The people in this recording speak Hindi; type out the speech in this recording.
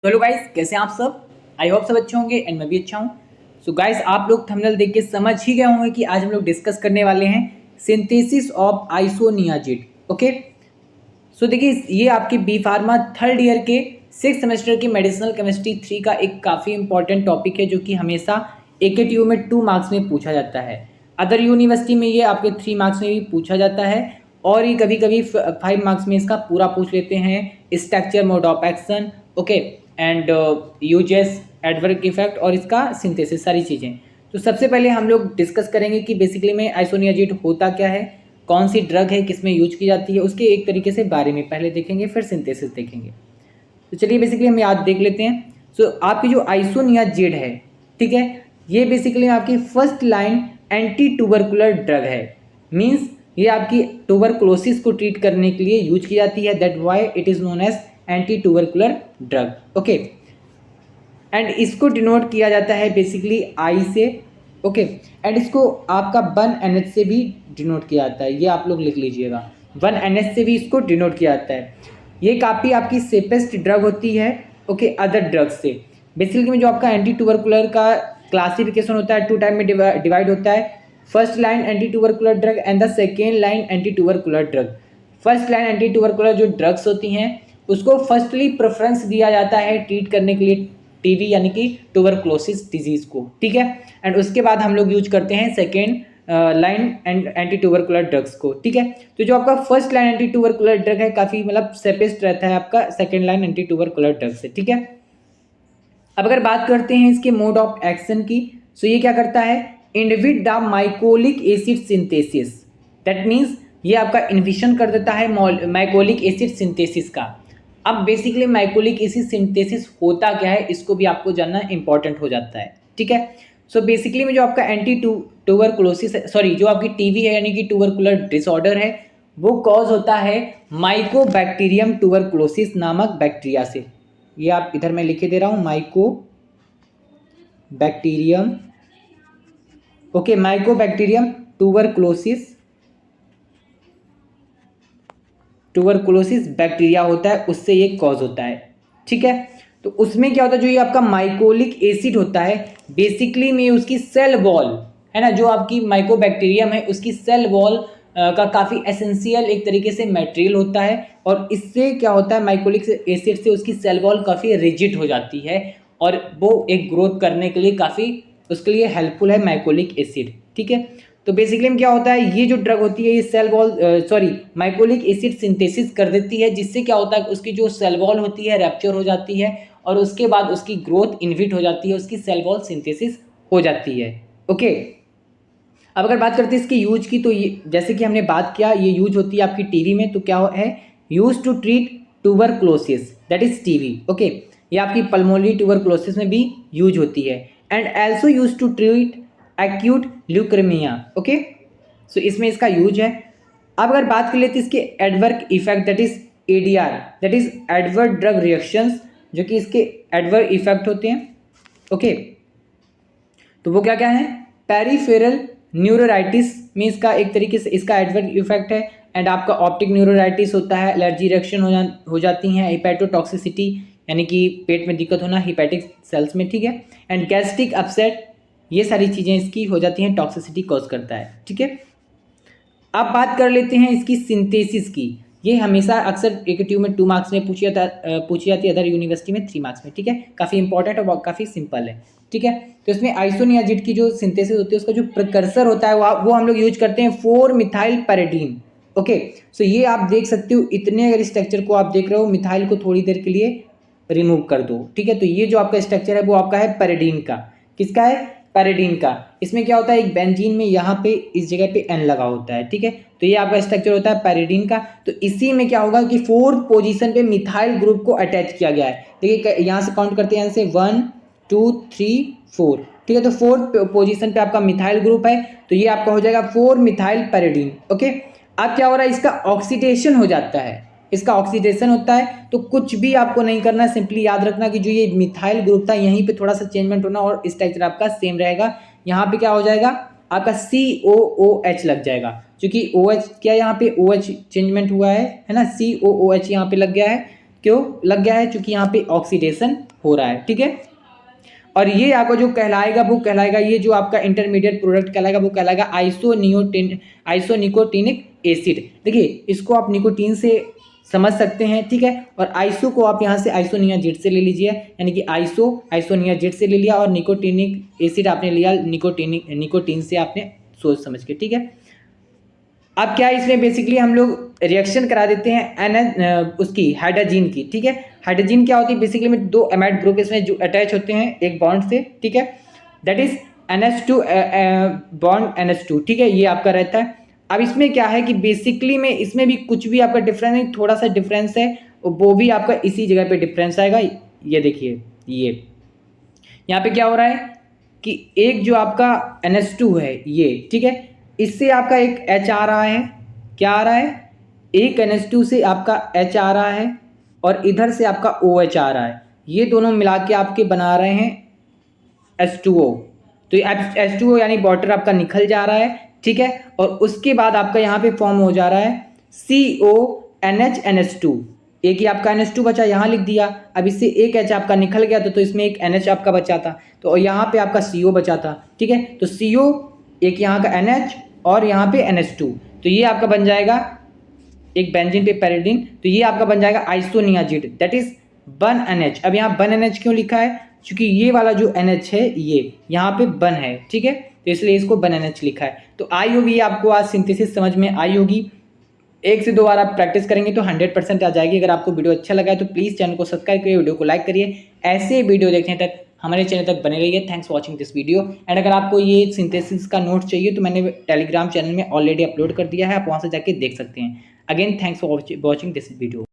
तो हेलो गाइस, कैसे हैं आप सब। आई होप सब अच्छे होंगे एंड मैं भी अच्छा हूं। सो गाइस, आप लोग थंबनेल देख के समझ ही गए होंगे कि आज हम लोग डिस्कस करने वाले हैं सिंथेसिस ऑफ आइसोनियाजिड। ओके, सो देखिए, ये आपके बी फार्मा थर्ड ईयर के 6th सेमेस्टर की मेडिसिनल केमिस्ट्री 3 का एक काफ़ी इंपॉर्टेंट टॉपिक है जो कि हमेशा AKTU में 2 मार्क्स में पूछा जाता है। अदर यूनिवर्सिटी में ये आपके 3 मार्क्स में भी पूछा जाता है और ये कभी कभी 5 मार्क्स में इसका पूरा पूछ लेते हैं। Structure, mode of action, okay, and uses, एडवर्क effect और इसका सिंथेसिस, सारी चीज़ें। तो सबसे पहले हम लोग डिस्कस करेंगे कि बेसिकली में आइसोनियाजिड होता क्या है, कौन सी ड्रग है, किस में यूज की जाती है, उसके एक तरीके से बारे में पहले देखेंगे, फिर सिंथेसिस देखेंगे। तो चलिए बेसिकली हम याद देख लेते हैं। सो आपकी जो आइसोनियाजिड है, ठीक है, ये बेसिकली आपकी first line anti tubercular drug है। मींस ये आपकी ट्यूबरकुलोसिस को ट्रीट करने के लिए यूज की जाती है। That why it is known as anti tubercular drug. Okay, and इसको डिनोट किया जाता है बेसिकली आई से। ओके, एंड इसको आपका 1NH से भी डिनोट किया जाता है। ये आप लोग लिख लीजिएगा, 1NH से भी इसको डिनोट किया जाता है। ये काफ़ी आपकी सेफेस्ट ड्रग होती है, ओके, अदर ड्रग्स से। बेसिकली में जो आपका एंटी ट्यूबरकुलर का क्लासिफिकेशन होता है 2 टाइप में डिवाइड होता है। First line anti tubercular drug and the second line anti tubercular drug. First line anti tubercular जो ड्रग्स होती हैं उसको फर्स्टली प्रेफरेंस दिया जाता है ट्रीट करने के लिए टीबी यानी कि ट्यूबरकुलोसिस डिजीज को, ठीक है। एंड उसके बाद हम लोग यूज करते हैं second line and anti tubercular drugs को, ठीक है। तो जो आपका first line anti tubercular drug है काफ़ी मतलब सेफेस्ट रहता है आपका second line anti tubercular drug से, ठीक है। अब अगर बात करते हैं इसके मोड ऑफ एक्शन की, सो ये क्या करता है, inhibit the mycolic acid synthesis. That means ये आपका इनहिबिशन कर देता है माइकोलिक एसिड सिंथेसिस का। अब बेसिकली माइकोलिक एसिड सिंथेसिस होता क्या है इसको भी आपको जानना इंपॉर्टेंट हो जाता है, ठीक है। सो बेसिकली में जो आपका एंटी ट्यूबरकुलोसिस, सॉरी, जो आपकी टीबी है यानी कि ट्यूबरकुलर डिसऑर्डर है, वो कॉज होता है माइकोबैक्टीरियम ट्यूबरकुलोसिस नामक बैक्टीरिया से। ये आप इधर मैं लिखे दे रहा हूँ, mycobacterium, okay, mycobacterium tuberculosis bacteria होता है, उससे ये कॉज होता है, ठीक है। तो उसमें क्या होता है, जो ये आपका माइकोलिक एसिड होता है बेसिकली में उसकी सेल वॉल है ना, जो आपकी माइकोबैक्टीरियम है उसकी सेल वॉल का काफ़ी एसेंशियल एक तरीके से मटेरियल होता है। और इससे क्या होता है, माइकोलिक एसिड से उसकी सेल वॉल काफ़ी रिजिड हो जाती है और वो एक ग्रोथ करने के लिए काफ़ी उसके लिए हेल्पफुल है माइकोलिक एसिड, ठीक है। तो बेसिकली में क्या होता है, ये जो ड्रग होती है ये cell wall sorry mycolic acid synthesis कर देती है, जिससे क्या होता है उसकी जो सेल वॉल होती है रैप्चर हो जाती है और उसके बाद उसकी ग्रोथ इनहिबिट हो जाती है, उसकी सेल वॉल सिंथेसिस हो जाती है। ओके, अब अगर बात करते हैं इसकी यूज की, तो ये जैसे कि हमने बात किया ये यूज होती है आपकी टीवी में। तो क्या है, use to treat tuberculosis, that is TB. Okay, ये आपकी पल्मोनरी ट्यूबरकुलोसिस में भी यूज होती है and also use to treat acute leukaemia. Okay, so इसमें इसका यूज है। अब अगर बात कर लेते हैं इसके एडवर्क effect, that is ADR, that is एडवर्क drug reactions, जो कि इसके एडवर्क इफेक्ट होते हैं। ओके, तो वो क्या क्या है, पेरिफेरल न्यूरोराइटिस में इसका एक तरीके से इसका एडवर्क इफेक्ट है। एंड आपका ऑप्टिक न्यूरोराइटिस होता है, एलर्जी रिएक्शन हो जाती हैं, हिपैटोटॉक्सिसिटी यानी कि पेट में दिक्कत होना हिपैटिक सेल्स में, ठीक है। एंड गैस्ट्रिक अपसेट, ये सारी चीज़ें इसकी हो जाती हैं, टॉक्सिसिटी कॉज करता है, ठीक है। अब बात कर लेते हैं इसकी सिंथेसिस की। ये हमेशा अक्सर AKTU में 2 मार्क्स में पूछी जाती है, अदर यूनिवर्सिटी में 3 मार्क्स में, ठीक है। काफ़ी इंपॉर्टेंट और काफ़ी सिंपल है, ठीक है। तो इसमें आइसोनियाजिड की जो सिंथेसिस होती है उसका जो प्रिकर्सर होता है वो हम लोग यूज करते हैं 4 मिथाइल पैराडीन। ओके, सो ये आप देख सकते हो, इतने अगर स्ट्रक्चर को आप देख रहे हो, मिथाइल को थोड़ी देर के लिए रिमूव कर दो, ठीक है। तो ये जो आपका स्ट्रक्चर है वो आपका है पैराडीन का। किसका है, पैराडीन का। इसमें क्या होता है, एक बेंजीन में यहाँ पे इस जगह पे N लगा होता है, ठीक है। तो ये आपका स्ट्रक्चर होता है पैराडीन का। तो इसी में क्या होगा कि 4th पोजीशन पे मिथाइल ग्रुप को अटैच किया गया है। देखिए यहाँ से काउंट करते हैं, यहाँ से 1 2 3 4, ठीक है। तो 4th पोजीशन पे आपका मिथाइल ग्रुप है, तो ये आपका हो जाएगा 4 मिथाइल पैराडीन। ओके, अब क्या हो रहा है, इसका ऑक्सीडेशन हो जाता है, इसका ऑक्सीडेशन होता है। तो कुछ भी आपको नहीं करना, सिंपली याद रखना कि जो ये मिथाइल ग्रुप था यहीं पे थोड़ा सा चेंजमेंट होना और स्ट्रक्चर आपका सेम रहेगा। यहाँ पे क्या हो जाएगा, आपका COOH लग जाएगा, क्योंकि OH क्या यहाँ पे OH चेंजमेंट हुआ है ना, COOH यहाँ पे लग गया है। क्यों लग गया है? क्योंकि यहाँ पे ऑक्सीडेशन हो रहा है, ठीक है। और ये आपको जो कहलाएगा वो कहलाएगा, ये जो आपका इंटरमीडिएट प्रोडक्ट कहलाएगा वो कहलाएगा आइसोनिकोटिनिक एसिड। देखिए इसको आप निकोटीन से समझ सकते हैं, ठीक है। और आइसो को आप यहाँ से आइसोनियाजिड से ले लीजिए, यानी कि आइसोनियाजिड से ले लिया और निकोटिनिक एसिड आपने लिया निकोटीन से आपने सोच समझ के, ठीक है। अब क्या है, इसमें बेसिकली हम लोग रिएक्शन करा देते हैं उसकी हाइड्रोजन की, ठीक है। हाइड्रोजन क्या होती है? बेसिकली में दो एमाइड ग्रुप इसमें जो अटैच होते हैं एक बॉन्ड से, ठीक है। That is NH2 bond NH2, ठीक है, ये आपका रहता है। अब इसमें क्या है कि बेसिकली में इसमें भी कुछ भी आपका डिफरेंस नहीं, थोड़ा सा डिफरेंस है, वो भी आपका इसी जगह पे डिफरेंस आएगा। ये देखिए, ये यहाँ पे क्या हो रहा है कि एक जो आपका NH2 है ये, ठीक है, इससे आपका एक H आ रहा है, क्या आ रहा है? एक NH2 से आपका H आ रहा है और इधर से आपका OH आ रहा है। ये दोनों मिला के आपके बना रहे हैं H2O। तो ये H2O यानी वाटर आपका निकल जा रहा है, ठीक है। और उसके बाद आपका यहाँ पे फॉर्म हो जा रहा है CONH एक ही आपका NH2 बचा, यहाँ लिख दिया। अब इससे एक H आपका निकल गया तो इसमें एक NH आपका बचा था, तो यहाँ पे आपका CO बचा था, ठीक है। तो CO एक यहाँ का NH और यहाँ पे NH2, तो ये आपका बन जाएगा एक बेंजीन पे पैरिडीन, तो ये आपका बन जाएगा आइसोनियाजिड, दैट इज 1 NH। अब यहाँ 1 NH क्यों लिखा है? क्योंकि ये वाला जो NH है ये यहाँ पे 1 है, ठीक है, तो इसलिए इसको 1 NH लिखा है। तो आई होगी आपको आज सिंथेसिस समझ में आई होगी। एक से दो बार आप प्रैक्टिस करेंगे तो 100% आ जाएगी। अगर आपको वीडियो अच्छा लगा है तो प्लीज़ चैनल को सब्सक्राइब करिए, वीडियो को लाइक करिए। ऐसे वीडियो देखने तक हमारे चैनल तक बने रहिए। Thanks for watching this video. And अगर आपको ये सिंथेसिस का नोट चाहिए तो मैंने टेलीग्राम चैनल में ऑलरेडी अपलोड कर दिया है, आप वहाँ से जाके देख सकते हैं। Again thanks for watching this video.